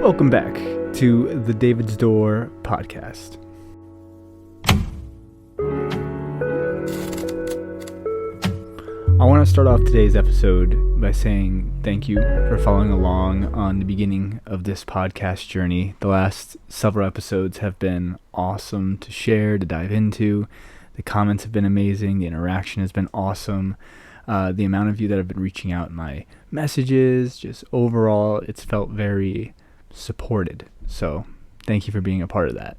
Welcome back to the David's Door podcast. I want to start off today's episode by saying thank you for following along on the beginning of this podcast journey. The last several episodes have been awesome to share, to dive into. The comments have been amazing. The interaction has been awesome. The amount of you that have been reaching out in my messages, just overall, it's felt very supported. So thank you for being a part of that.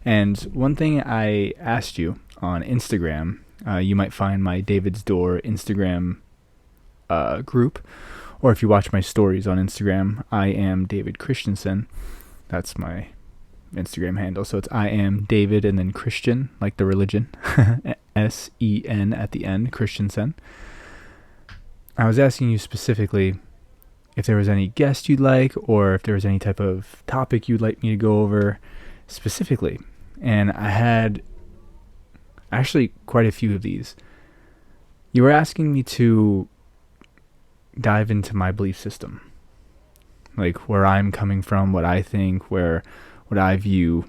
And one thing I asked you on Instagram, you might find my David's Door Instagram group, or if you watch my stories on Instagram, I am David Christensen. That's my Instagram handle. So it's I am David and then Christian, like the religion, S-E-N at the end, Christensen. I was asking you specifically if there was any guest you'd like, or if there was any type of topic you'd like me to go over specifically. And I had actually quite a few of these. You were asking me to dive into my belief system, like where I'm coming from, what I think, what I view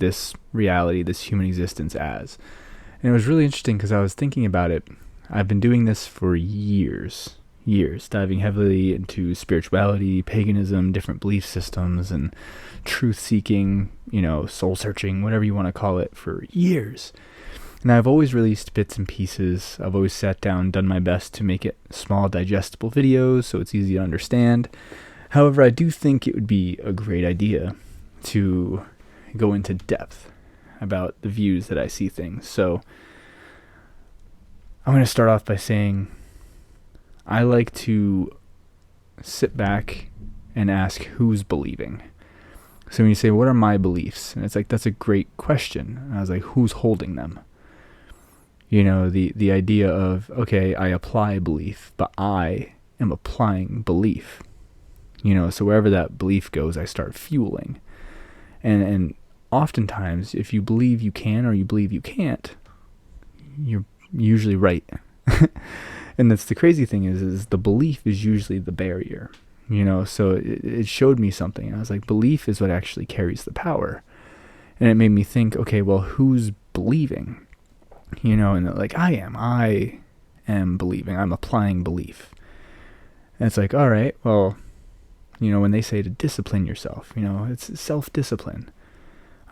this reality, this human existence as. And it was really interesting because I was thinking about it. I've been doing this for years, diving heavily into spirituality, paganism, different belief systems, and truth-seeking, soul-searching, whatever you want to call it, for years. And I've always released bits and pieces. I've always sat down, done my best to make it small, digestible videos so it's easy to understand. However, I do think it would be a great idea to go into depth about the views that I see things. So I'm going to start off by saying I like to sit back and ask who's believing. So when you say, what are my beliefs? And it's like, that's a great question. And I was like, who's holding them? The idea of, okay, I apply belief, but I am applying belief. So wherever that belief goes, I start fueling. And oftentimes, if you believe you can or you believe you can't, you're usually right. And that's the crazy thing is the belief is usually the barrier. So it showed me something. I was like, belief is what actually carries the power. And it made me think, okay, well, who's believing? And like, I am believing. I'm applying belief. And it's like, all right, well, when they say to discipline yourself, it's self-discipline.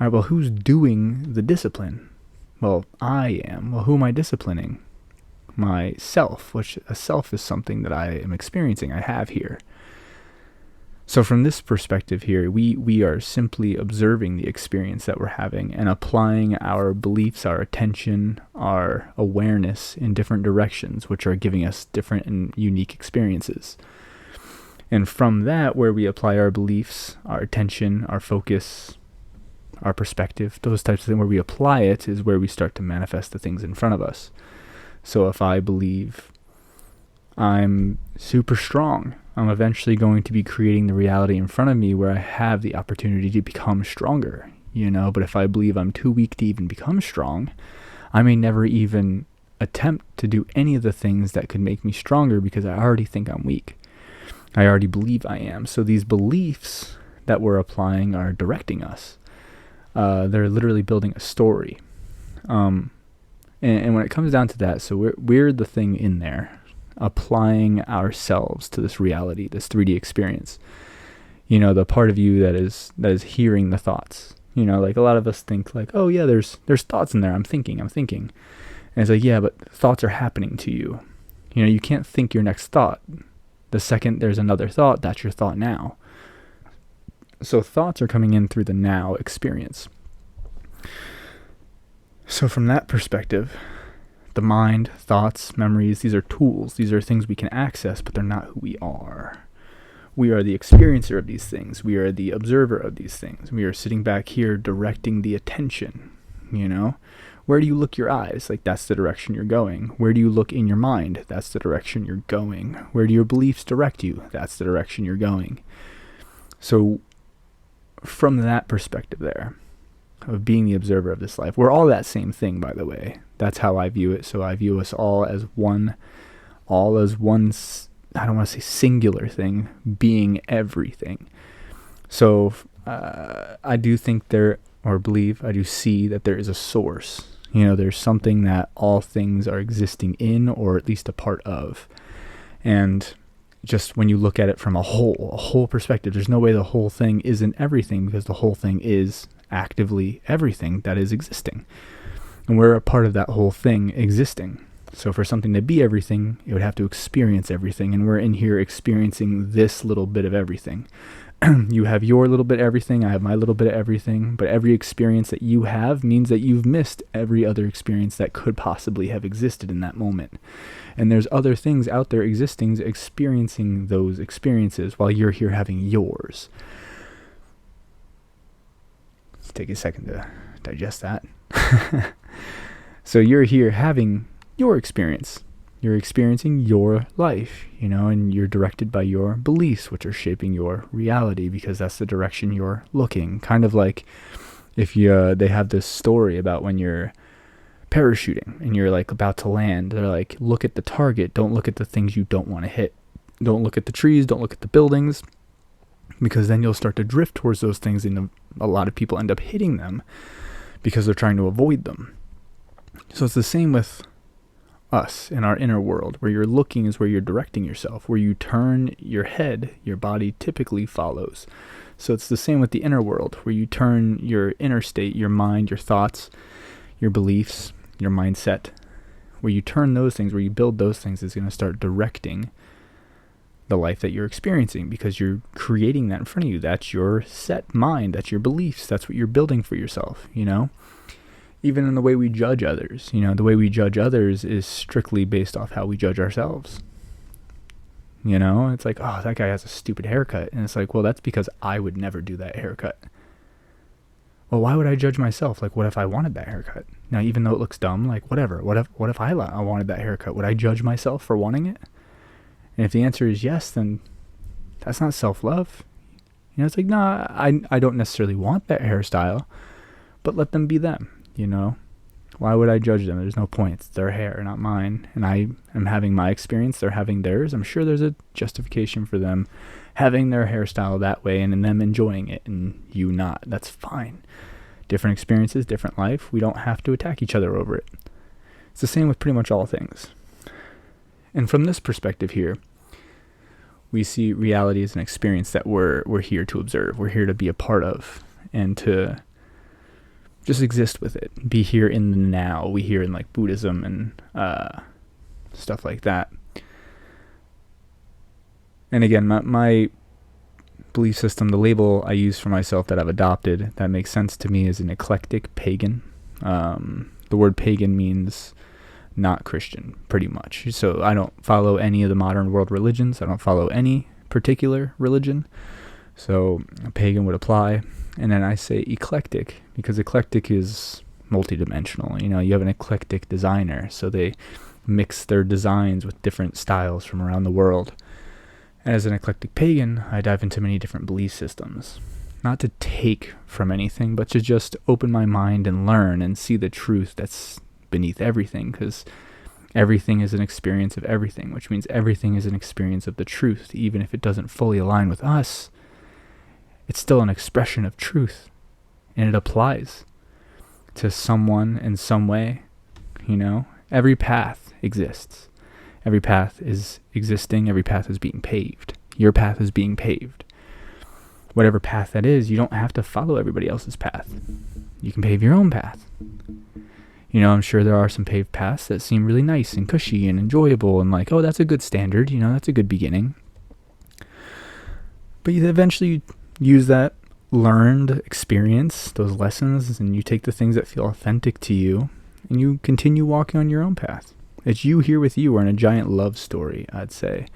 All right, well, who's doing the discipline? Well, I am. Well, who am I disciplining? Myself, which a self is something that I am experiencing, I have here. So from this perspective here, we are simply observing the experience that we're having and applying our beliefs, our attention, our awareness in different directions, which are giving us different and unique experiences. And from that, where we apply our beliefs, our attention, our focus, our perspective, those types of things, where we apply it is where we start to manifest the things in front of us. So if I believe I'm super strong, I'm eventually going to be creating the reality in front of me where I have the opportunity to become stronger, But if I believe I'm too weak to even become strong, I may never even attempt to do any of the things that could make me stronger because I already think I'm weak. I already believe I am. So these beliefs that we're applying are directing us. They're literally building a story. And when it comes down to that, so we're the thing in there, applying ourselves to this reality, this 3D experience. The part of you that is hearing the thoughts. Like a lot of us think like, oh yeah, there's thoughts in there. I'm thinking. And it's like, yeah, but thoughts are happening to you. You can't think your next thought. The second there's another thought, that's your thought now. So thoughts are coming in through the now experience. So from that perspective, the mind, thoughts, memories, these are tools. These are things we can access, but they're not who we are. We are the experiencer of these things. We are the observer of these things. We are sitting back here directing the attention, Where do you look your eyes? Like, that's the direction you're going. Where do you look in your mind? That's the direction you're going. Where do your beliefs direct you? That's the direction you're going. So from that perspective there, of being the observer of this life, we're all that same thing, by the way. That's how I view it. So I view us all as one, I don't want to say singular thing, being everything. So I do think I do see that there is a source. There's something that all things are existing in, or at least a part of. And just when you look at it from a whole perspective, there's no way the whole thing isn't everything, because the whole thing is actively everything that is existing. And we're a part of that whole thing existing. So for something to be everything, it would have to experience everything. And we're in here experiencing this little bit of everything. You have your little bit of everything, I have my little bit of everything, but every experience that you have means that you've missed every other experience that could possibly have existed in that moment. And there's other things out there existing, experiencing those experiences while you're here having yours. Let's take a second to digest that. So you're here having your experience. You're experiencing your life, and you're directed by your beliefs, which are shaping your reality, because that's the direction you're looking. Kind of like if they have this story about when you're parachuting and you're like about to land. They're like, look at the target, don't look at the things you don't want to hit. Don't look at the trees, don't look at the buildings, because then you'll start to drift towards those things, and a lot of people end up hitting them because they're trying to avoid them. So it's the same with us in our inner world. Where you're looking is where you're directing yourself. Where you turn your head, your body typically follows. So it's the same with the inner world, where you turn your inner state, your mind, your thoughts, your beliefs, your mindset. Where you turn those things, where you build those things, is going to start directing the life that you're experiencing, because you're creating that in front of you. That's your set mind, that's your beliefs, that's what you're building for yourself, Even in the way we judge others, the way we judge others is strictly based off how we judge ourselves. It's like, oh, that guy has a stupid haircut. And it's like, well, that's because I would never do that haircut. Well, why would I judge myself? Like, what if I wanted that haircut? Now, even though it looks dumb, like, whatever. What if I wanted that haircut? Would I judge myself for wanting it? And if the answer is yes, then that's not self-love. It's like, nah, I don't necessarily want that hairstyle, but let them be them. Why would I judge them? There's no point. It's their hair, not mine. And I am having my experience. They're having theirs. I'm sure there's a justification for them having their hairstyle that way and them enjoying it and you not. That's fine. Different experiences, different life. We don't have to attack each other over it. It's the same with pretty much all things. And from this perspective here, we see reality as an experience that we're here to observe. We're here to be a part of and to just exist with it. Be here in the now. We hear in like Buddhism and stuff like that. And again, my belief system, the label I use for myself that I've adopted, that makes sense to me, is an eclectic pagan. The word pagan means not Christian, pretty much. So I don't follow any of the modern world religions. I don't follow any particular religion. So a pagan would apply. And then I say eclectic because eclectic is multidimensional. You have an eclectic designer, so they mix their designs with different styles from around the world. And as an eclectic pagan, I dive into many different belief systems. Not to take from anything, but to just open my mind and learn and see the truth that's beneath everything, because everything is an experience of everything, which means everything is an experience of the truth. Even if it doesn't fully align with us, it's still an expression of truth, and it applies to someone in some way. Every path exists. Every path is existing. Every path is being paved. Your path is being paved. Whatever path that is, you don't have to follow everybody else's path. You can pave your own path. I'm sure there are some paved paths that seem really nice and cushy and enjoyable and like, oh, that's a good standard. That's a good beginning. But you eventually use that learned experience, those lessons, and you take the things that feel authentic to you and you continue walking on your own path. It's you here with you. We're in a giant love story, I'd say.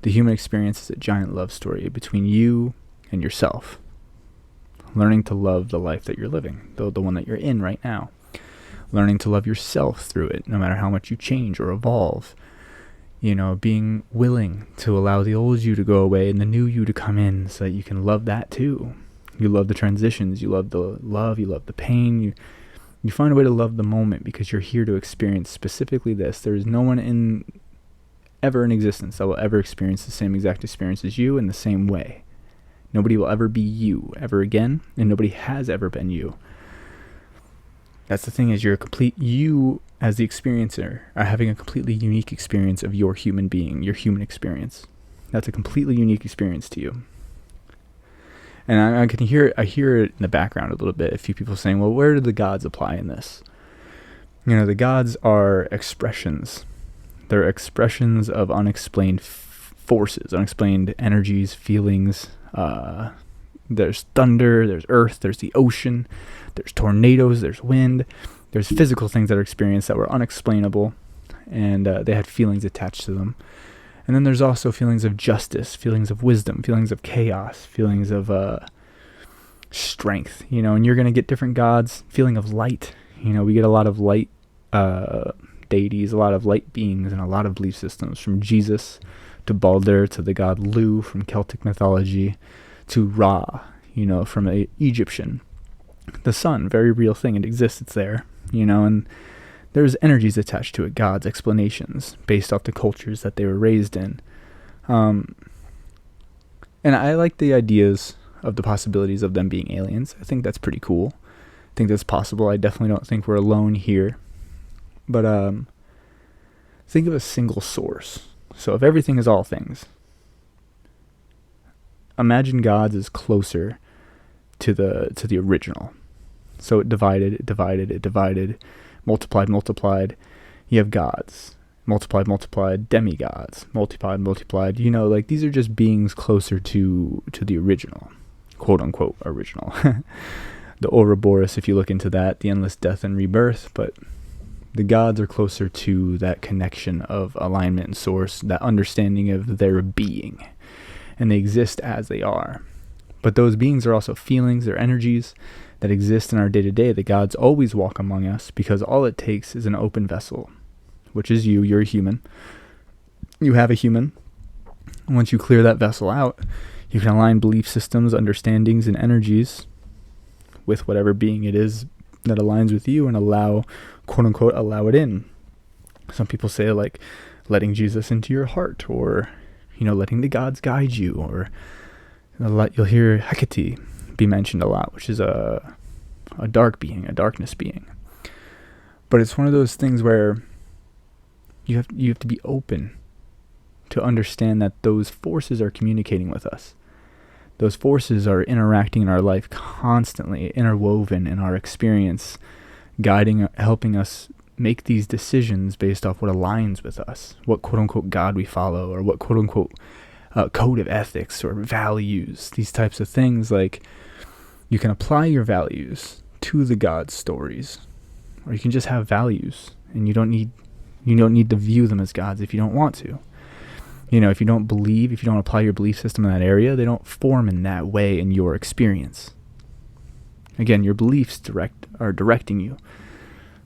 The human experience is a giant love story between you and yourself. Learning to love the life that you're living, the one that you're in right now. Learning to love yourself through it, no matter how much you change or evolve. Being willing to allow the old you to go away and the new you to come in so that you can love that too. You love the transitions, you love the love, you love the pain, you find a way to love the moment because you're here to experience specifically this. There is no one ever in existence that will ever experience the same exact experience as you in the same way. Nobody will ever be you ever again, and nobody has ever been you. That's the thing, is you as the experiencer are having a completely unique experience of your human being, your human experience. That's a completely unique experience to you. And I hear it in the background a little bit, a few people saying, well, where do the gods apply in this? The gods are expressions. They're expressions of unexplained forces, unexplained energies, feelings. There's thunder, there's earth, there's the ocean, there's tornadoes, there's wind. There's physical things that are experienced that were unexplainable, and they had feelings attached to them. And then there's also feelings of justice, feelings of wisdom, feelings of chaos, feelings of strength, and you're going to get different gods. Feeling of light, we get a lot of light deities, a lot of light beings, and a lot of belief systems, from Jesus to Balder to the god Lu from Celtic mythology to Ra, from Egyptian. The sun, very real thing, it exists, it's there, and there's energies attached to it, gods, explanations based off the cultures that they were raised in. And I like the ideas of the possibilities of them being aliens. I think that's pretty cool. I think that's possible. I definitely don't think we're alone here. But think of a single source. So if everything is all things, imagine gods is closer to the original. So it divided, multiplied. You have gods, multiplied, demigods, multiplied. These are just beings closer to the original, quote unquote original. The Ouroboros, if you look into that, the endless death and rebirth, but the gods are closer to that connection of alignment and source, that understanding of their being, and they exist as they are. But those beings are also feelings, they're energies that exist in our day-to-day. The gods always walk among us, because all it takes is an open vessel, which is you. You're a human. You have a human. Once you clear that vessel out, you can align belief systems, understandings, and energies with whatever being it is that aligns with you, and allow, quote unquote, allow it in. Some people say, like, letting Jesus into your heart, or, letting the gods guide you, or you'll hear Hecate be mentioned a lot, which is a dark being, a darkness being. But it's one of those things where you have to be open to understand that those forces are communicating with us. Those forces are interacting in our life constantly, interwoven in our experience, guiding, helping us make these decisions based off what aligns with us, what quote unquote God we follow, or what quote unquote code of ethics or values, these types of things. Like, you can apply your values to the God stories, or you can just have values, and you don't need to view them as gods if you don't want to. If you don't believe, if you don't apply your belief system in that area, they don't form in that way in your experience. Again, your beliefs are directing you.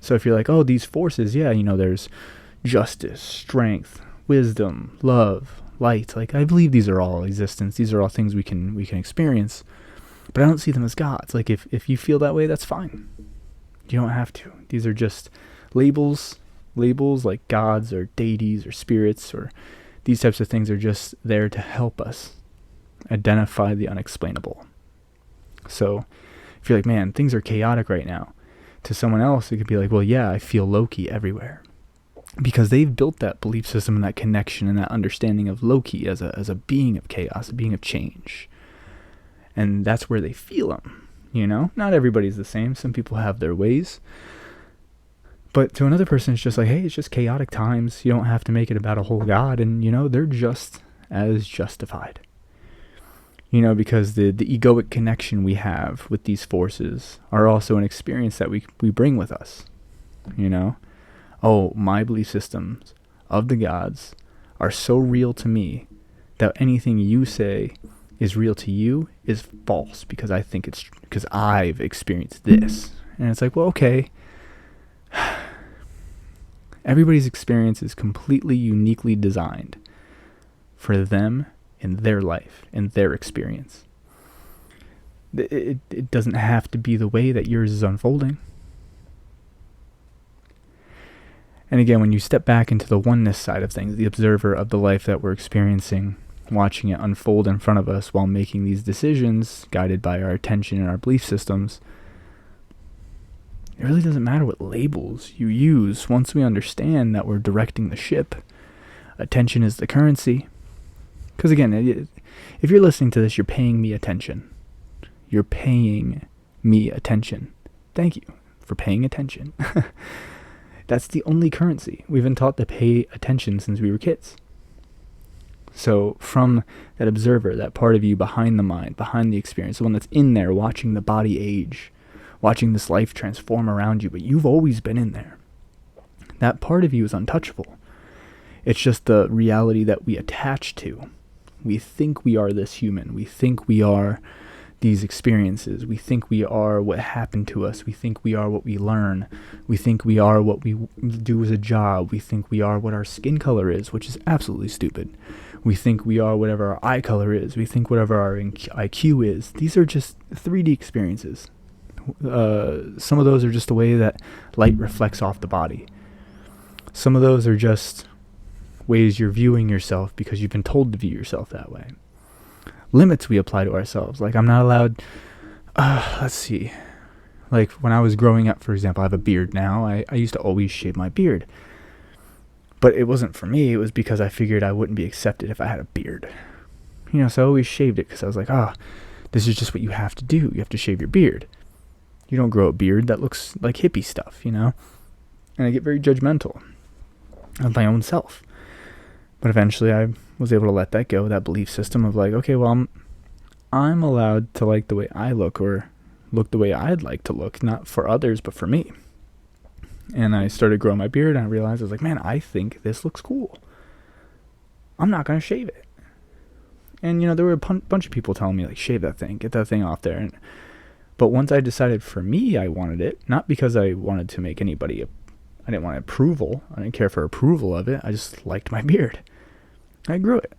So if you're like, oh, these forces, there's justice, strength, wisdom, love, light. Like, I believe these are all existence. These are all things we can experience. But I don't see them as gods. Like, if you feel that way, that's fine. You don't have to. These are just labels like gods or deities or spirits, or these types of things are just there to help us identify the unexplainable. So if you're like, man, things are chaotic right now, to someone else, it could be like, well, yeah, I feel Loki everywhere. Because they've built that belief system and that connection and that understanding of Loki as a being of chaos, a being of change. And that's where they feel him, Not everybody's the same. Some people have their ways. But to another person, it's just like, hey, it's just chaotic times. You don't have to make it about a whole God. And, they're just as justified. Because the egoic connection we have with these forces are also an experience that we bring with us. Oh, my belief systems of the gods are so real to me that anything you say is real to you is false, because I think it's because I've experienced this. And it's like, well, okay. Everybody's experience is completely uniquely designed for them in their life, in their experience. It doesn't have to be the way that yours is unfolding. And again, when you step back into the oneness side of things, the observer of the life that we're experiencing, watching it unfold in front of us while making these decisions guided by our attention and our belief systems. It really doesn't matter what labels you use once we understand that we're directing the ship. Attention is the currency. Because again, if you're listening to this, you're paying me attention. You're paying me attention. Thank you for paying attention. That's the only currency. We've been taught to pay attention since we were kids. So from that observer, that part of you behind the mind, behind the experience, the one that's in there watching the body age, watching this life transform around you, but you've always been in there. That part of you is untouchable. It's just the reality that we attach to. We think we are this human. We think we are these experiences. We think we are what happened to us. We think we are what we learn. We think we are what we do as a job. We think we are what our skin color is, which is absolutely stupid. We think we are whatever our eye color is. We think whatever our IQ is. These are just 3D experiences. Some of those are just the way that light reflects off the body. Some of those are just ways you're viewing yourself because you've been told to view yourself that way. Limits we apply to ourselves. Like, I'm not allowed, let's see. Like, when I was growing up, for example, I have a beard now. I used to always shave my beard. But it wasn't for me. It was because I figured I wouldn't be accepted if I had a beard. So I always shaved it because I was like, this is just what you have to do. You have to shave your beard. You don't grow a beard. That looks like hippie stuff, And I get very judgmental of my own self. But eventually I was able to let that go, that belief system of like, okay, well, I'm allowed to like the way I look or look the way I'd like to look, not for others, but for me. And I started growing my beard, and I realized, I was like, man, I think this looks cool. I'm not going to shave it. And, there were a bunch of people telling me, like, shave that thing, get that thing off there. But once I decided for me I wanted it, not because I wanted to make anybody, I didn't want approval. I didn't care for approval of it. I just liked my beard. I grew it.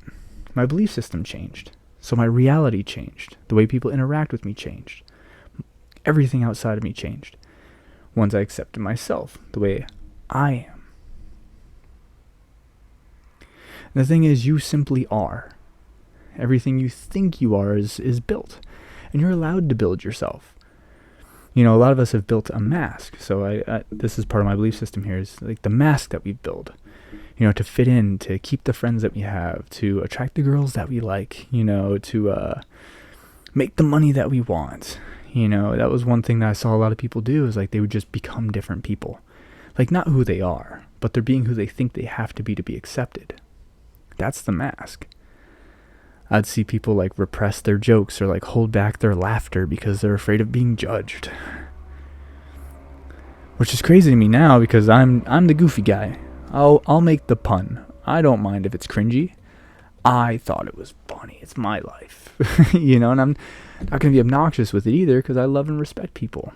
My belief system changed. So my reality changed. The way people interact with me changed. Everything outside of me changed. Once I accepted myself the way I am. And the thing is, you simply are. Everything you think you are is built. And you're allowed to build yourself. A lot of us have built a mask. So this is part of my belief system here, is like the mask that we build. To fit in, to keep the friends that we have, to attract the girls that we like, to make the money that we want. That was one thing that I saw a lot of people do, is like they would just become different people. Like, not who they are, but they're being who they think they have to be accepted. That's the mask. I'd see people like repress their jokes or like hold back their laughter because they're afraid of being judged. Which is crazy to me now because I'm the goofy guy. I'll make the pun. I don't mind if it's cringy. I thought it was funny. It's my life. And I'm not going to be obnoxious with it either because I love and respect people.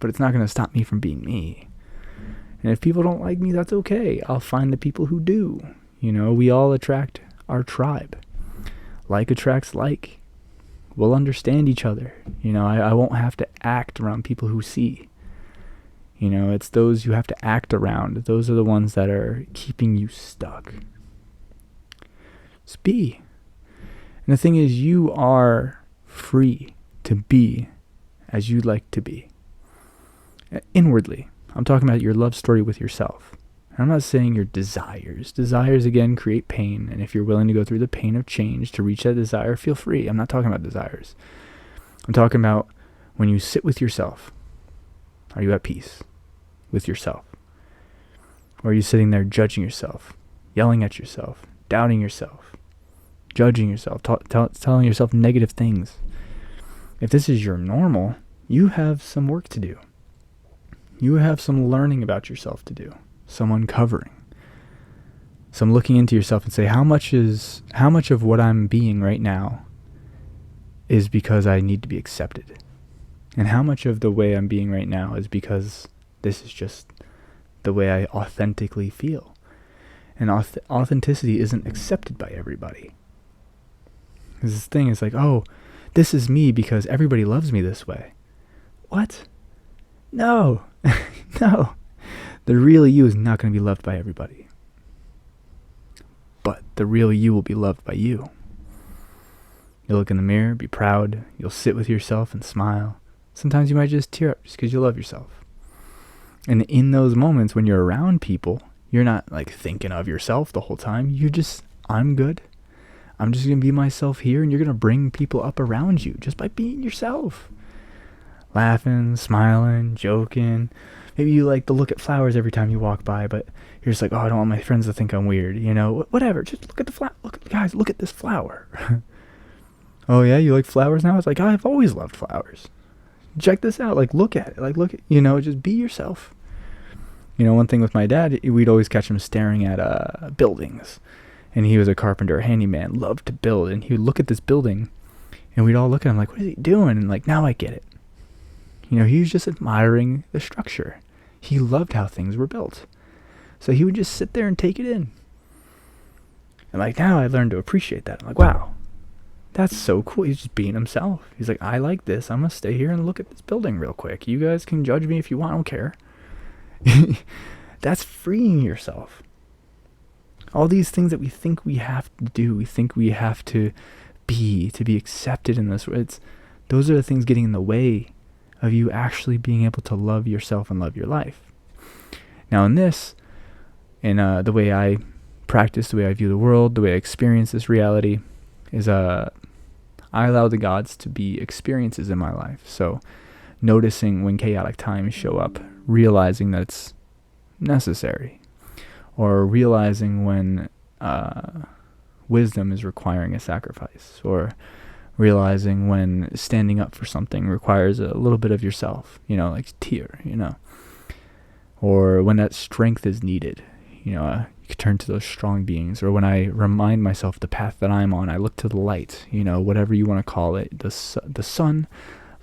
But it's not going to stop me from being me. And if people don't like me, that's okay. I'll find the people who do. We all attract our tribe. Like attracts like. We'll understand each other. I won't have to act around people who see. It's those you have to act around. Those are the ones that are keeping you stuck. Just be. And the thing is, you are free to be as you'd like to be. Inwardly. I'm talking about your love story with yourself. And I'm not saying your desires. Desires, again, create pain. And if you're willing to go through the pain of change to reach that desire, feel free. I'm not talking about desires. I'm talking about when you sit with yourself. Are you at peace with yourself? Or are you sitting there judging yourself, yelling at yourself, doubting yourself, judging yourself, telling yourself negative things? If this is your normal, you have some work to do. You have some learning about yourself to do, some uncovering, some looking into yourself and say, how much of what I'm being right now is because I need to be accepted? And how much of the way I'm being right now is because this is just the way I authentically feel? And authenticity isn't accepted by everybody. Because this thing is like, oh, this is me because everybody loves me this way. What? No. No. The real you is not going to be loved by everybody. but the real you will be loved by you. You'll look in the mirror, be proud, you'll sit with yourself and smile. Sometimes you might just tear up just because you love yourself. And in those moments when you're around people, you're not like thinking of yourself the whole time. You just, I'm good. I'm just going to be myself here, and you're going to bring people up around you just by being yourself. Laughing, smiling, joking. Maybe you like to look at flowers every time you walk by, but you're just like, oh, I don't want my friends to think I'm weird. Whatever. Just look at the flower. Guys, look at this flower. Oh yeah, you like flowers now? It's like, I've always loved flowers. Check this out. Like, look at it. Just be yourself. One thing with my dad, we'd always catch him staring at buildings. And he was a carpenter, a handyman, loved to build. And he would look at this building, and we'd all look at him like, what is he doing? And like, now I get it. He was just admiring the structure. He loved how things were built. So he would just sit there and take it in. And like, now I learned to appreciate that. I'm like, wow, that's so cool. He's just being himself. He's like, I like this. I'm going to stay here and look at this building real quick. You guys can judge me if you want. I don't care. That's freeing yourself. All these things that we think we have to do, we think we have to be accepted in this. Those are the things getting in the way of you actually being able to love yourself and love your life. Now in this, the way I practice, the way I view the world, the way I experience this reality is I allow the gods to be experiences in my life. So noticing when chaotic times show up, realizing that it's necessary, or realizing when wisdom is requiring a sacrifice, or realizing when standing up for something requires a little bit of yourself, like tear, or when that strength is needed, you could turn to those strong beings. Or when I remind myself the path that I'm on, I look to the light, whatever you want to call it, the sun,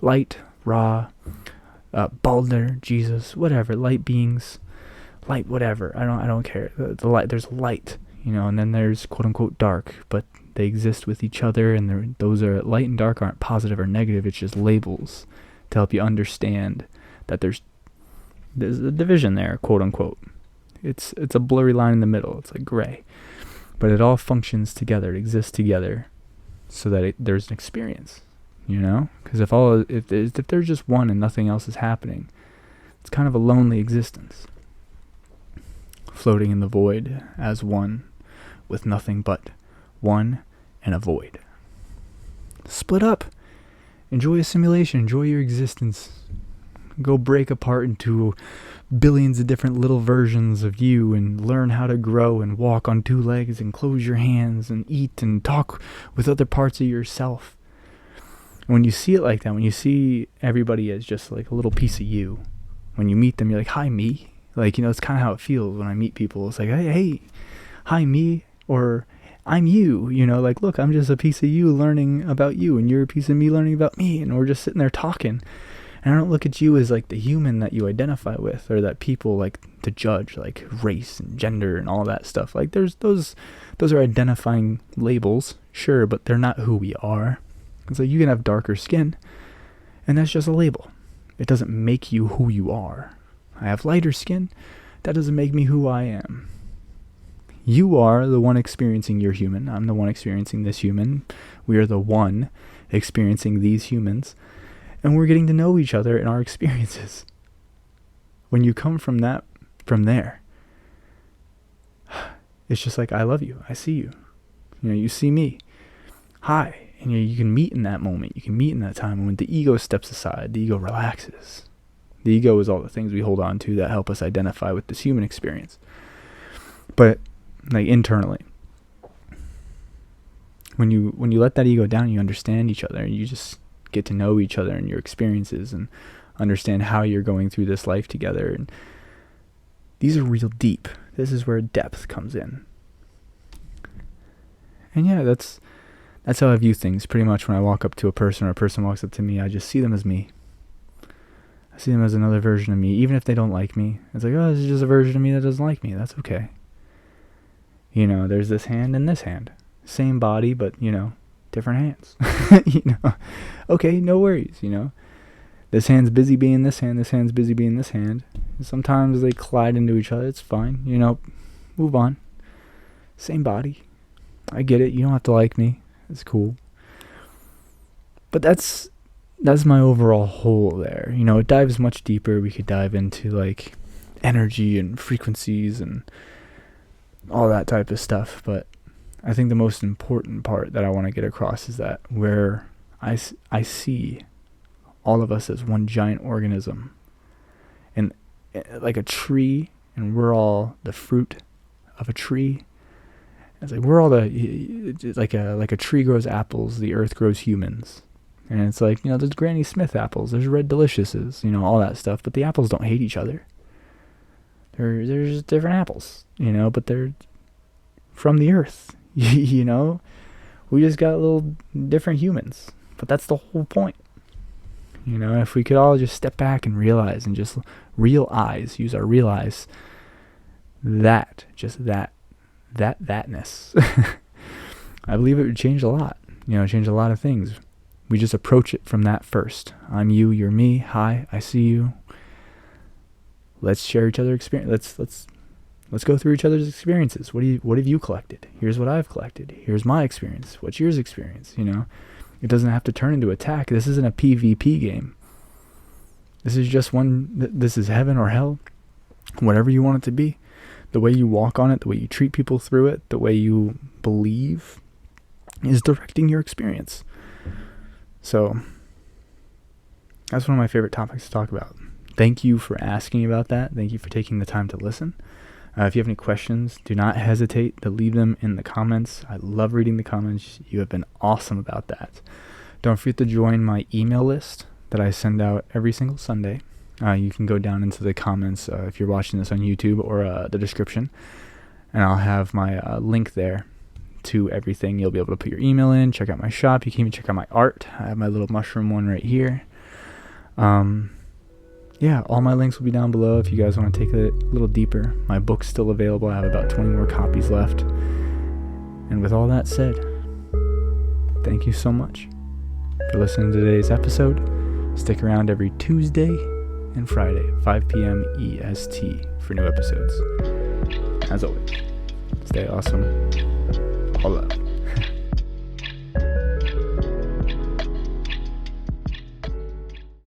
light, Ra, Balder, Jesus, whatever, light beings, light, whatever. I don't care. The light, there's light, and then there's quote unquote dark, but they exist with each other, and those are light and dark aren't positive or negative. It's just labels to help you understand that there's a division there, quote unquote. It's a blurry line in the middle. It's like gray, but it all functions together. It exists together, so that there's an experience. Because if there's just one and nothing else is happening, it's kind of a lonely existence, floating in the void as one, with nothing but one and a void. Split up. Enjoy a simulation. Enjoy your existence. Go break apart into billions of different little versions of you, and learn how to grow and walk on two legs and close your hands and eat and talk with other parts of yourself. And when you see it like that, when you see everybody as just like a little piece of you, when you meet them, you're like, hi, me. Like, it's kind of how it feels when I meet people. It's like, hey, hi, me, or I'm you, like, look, I'm just a piece of you learning about you, and you're a piece of me learning about me, and we're just sitting there talking. And I don't look at you as like the human that you identify with, or that people like to judge, like race and gender and all that stuff. Like, there's those are identifying labels, sure, but they're not who we are. It's like, you can have darker skin, and that's just a label. It doesn't make you who you are. I have lighter skin, that doesn't make me who I am. You are the one experiencing your human. I'm the one experiencing this human. We are the one experiencing these humans. And we're getting to know each other in our experiences. When you come from there, it's just like, I love you. I see you. You see me. Hi. And you can meet in that moment. You can meet in that time. And when the ego steps aside, the ego relaxes. The ego is all the things we hold on to that help us identify with this human experience. But like internally, when you let that ego down, you understand each other, and you just get to know each other and your experiences, and understand how you're going through this life together. And these are real deep. This is where depth comes in. And yeah, that's how I view things. Pretty much when I walk up to a person, or a person walks up to me, I just see them as me. I see them as another version of me, even if they don't like me. It's like, oh, this is just a version of me that doesn't like me. That's okay. There's this hand and this hand. Same body, but, different hands. Okay, no worries, This hand's busy being this hand's busy being this hand. Sometimes they collide into each other, it's fine, move on. Same body. I get it. You don't have to like me. It's cool. But that's my overall whole there. It dives much deeper. We could dive into like energy and frequencies and all that type of stuff. But I think the most important part that I want to get across is that where I see all of us as one giant organism, and like a tree, and we're all the fruit of a tree. It's like we're all like a tree grows apples, the earth grows humans. And it's like, there's Granny Smith apples, there's Red Deliciouses, all that stuff, but the apples don't hate each other. They're just different apples, but they're from the earth, We just got little different humans, but that's the whole point. If we could all just step back and realize and just use our real eyes, thatness, I believe it would change a lot, change a lot of things. We just approach it from that first. I'm you, you're me. Hi, I see you. Let's share each other's experience. Let's go through each other's experiences. What have you collected? Here's what I've collected. Here's my experience. What's yours experience? It doesn't have to turn into attack. This isn't a PvP game. This is just this is heaven or hell, whatever you want it to be. The way you walk on it, the way you treat people through it, the way you believe is directing your experience. So that's one of my favorite topics to talk about. Thank you for asking about that. Thank you for taking the time to listen. If you have any questions, do not hesitate to leave them in the comments. I love reading the comments. You have been awesome about that. Don't forget to join my email list that I send out every single Sunday. You can go down into the comments if you're watching this on YouTube or the description, and I'll have my link there to everything. You'll be able to put your email in, check out my shop. You can even check out my art. I have my little mushroom one right here. All my links will be down below if you guys want to take it a little deeper. My book's still available. I have about 20 more copies left. And with all that said, thank you so much for listening to today's episode. Stick around every Tuesday and Friday, 5 p.m. EST for new episodes. As always, stay awesome. All love.